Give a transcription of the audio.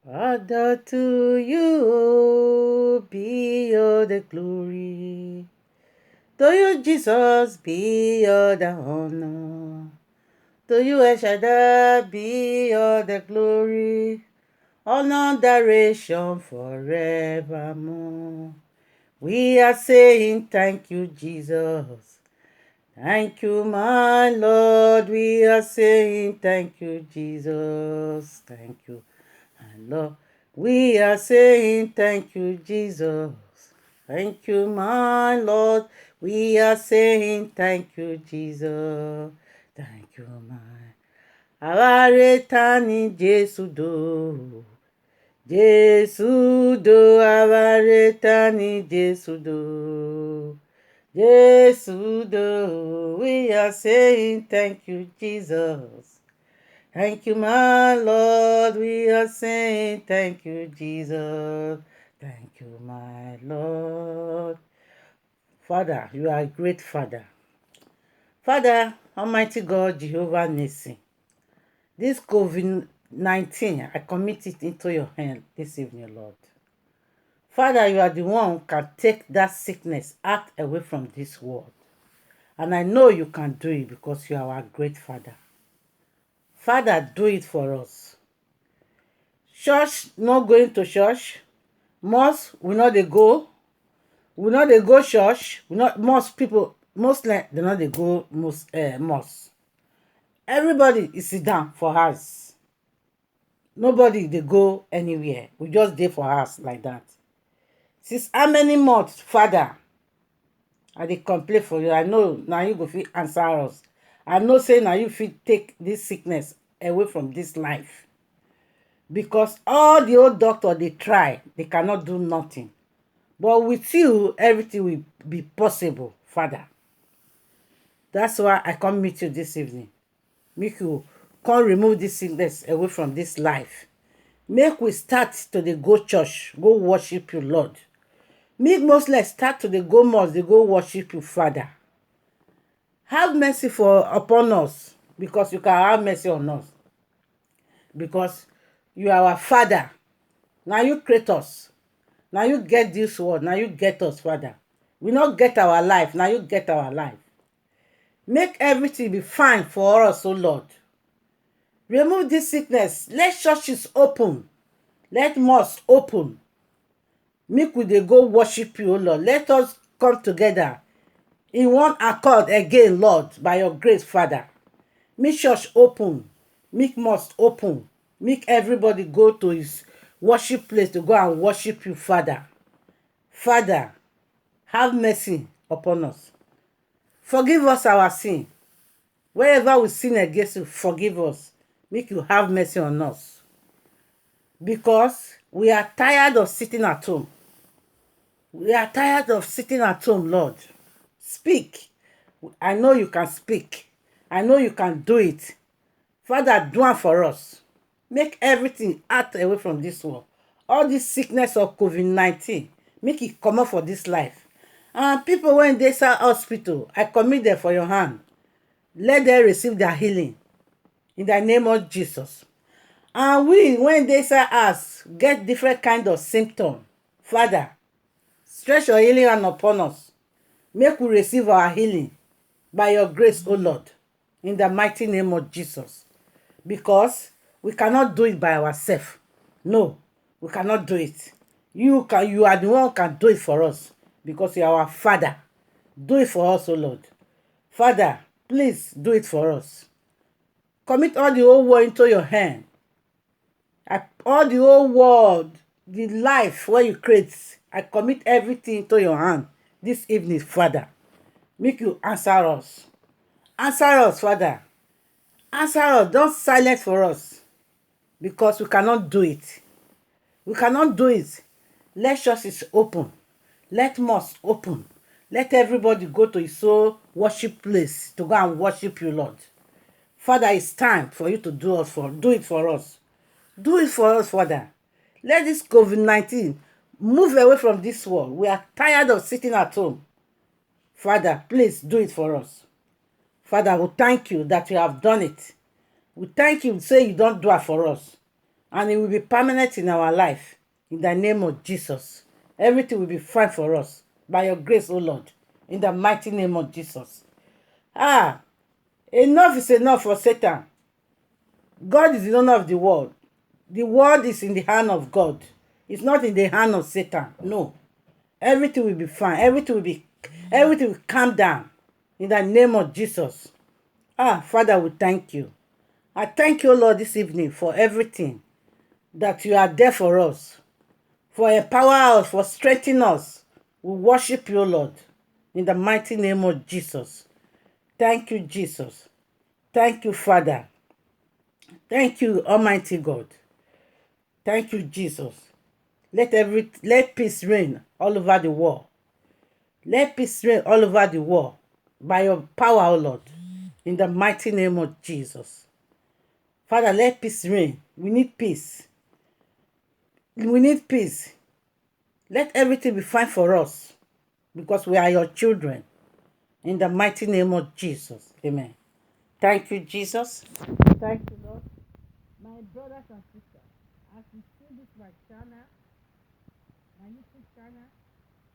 Father, to you be all the glory. To you, Jesus, be all the honor. To you, El Shaddai, be all the glory. Honor, adoration forevermore. We are saying thank you, Jesus. Thank you, my Lord. We are saying thank you, Jesus. Thank you, my Lord. We are saying thank you, Jesus. Thank you, my Lord. We are saying thank you, Jesus. Thank you, my. Àwa retá ni Jésù dò. Jésù dò, àwa retá ni Jésù dò. Jésù dò. We are saying thank you, Jesus. Thank you, my Lord. We are saying thank you, Jesus. Thank you, my Lord. Father, you are a great Father. Father, Almighty God, Jehovah Nissi, this COVID-19, I commit it into your hand this evening, Lord. Father, you are the one who can take that sickness out away from this world. And I know you can do it because you are our great Father. Father, do it for us. Church, not going to church. Mosque, we know they go. We know they go church. We not most people, mostly they know they go mosque. Everybody is sit down for house. Nobody they go anywhere. We just dey for house like that. Since how many months, Father, I dey complain for you. I know now you go fit answer us. I know say now you fit take this sickness away from this life. Because all the old doctor they try, they cannot do nothing. But with you, everything will be possible, Father. That's why I come meet you this evening. Make you come remove this sickness away from this life. Make we start to dey go church, go worship you, Lord. Make Muslims start to dey go mosque, dey go worship you, Father. Have mercy upon us, because you can have mercy on us. Because you are our Father. Now you create us. Now you get this world. Now you get us, Father. We not get our life. Now you get our life. Make everything be fine for us, oh Lord. Remove this sickness. Let churches open. Let mosques open. Make we dey go worship you, oh Lord. Let us come together in one accord again, Lord, by your grace, Father. Make church open. Make mosque open. Make everybody go to his worship place to go and worship you, Father. Father, have mercy upon us. Forgive us our sin. Wherever we sin against you, forgive us. Make you have mercy on us. Because we are tired of sitting at home. We are tired of sitting at home, Lord. Speak. I know you can speak. I know you can do it. Father, do it for us. Make everything out away from this world. All this sickness of COVID-19, make it come up for this life. And people when they say hospital, I commit them for your hand. Let them receive their healing in the name of Jesus. And we, when they say us, get different kind of symptom. Father, stretch your healing hand upon us. Make we receive our healing by your grace, O Lord, in the mighty name of Jesus. Because we cannot do it by ourselves. No, we cannot do it. You are the one who can do it for us, because you are our Father. Do it for us, O Lord. Father, please do it for us. Commit all the whole world into your hand. All the whole world, the life where you create, I commit everything into your hand this evening, Father. Make you answer us. Answer us, Father. Answer us. Don't silence for us. Because we cannot do it. We cannot do it. Let churches open. Let mosques open. Let everybody go to his own worship place to go and worship you, Lord. Father, it's time for you to do it for us. Do it for us, Father. Let this COVID-19 move away from this world. We are tired of sitting at home. Father, please do it for us. Father, we thank you that you have done it. We thank you, say you don't do it for us. and it will be permanent in our life. In the name of Jesus. Everything will be fine for us. By your grace, O Lord. In the mighty name of Jesus. Ah, enough is enough for Satan. God is the owner of the world. The world is in the hand of God. It's not in the hand of Satan. No. Everything will be fine. Everything will calm down. In the name of Jesus. Ah, Father, we thank you. I thank you, Lord, this evening for everything that you are there for us, for empower us, for strengthening us. We worship you, Lord, in the mighty name of Jesus. Thank you, Jesus. Thank you, Father. Thank you, Almighty God. Thank you, Jesus. Let peace reign all over the world. Let peace reign all over the world by your power, O Lord, in the mighty name of Jesus. Father, let peace reign. We need peace. We need peace. Let everything be fine for us because we are your children. In the mighty name of Jesus. Amen. Thank you, Jesus. Thank you, Lord. My brothers and sisters, as you see this my channel, my YouTube channel,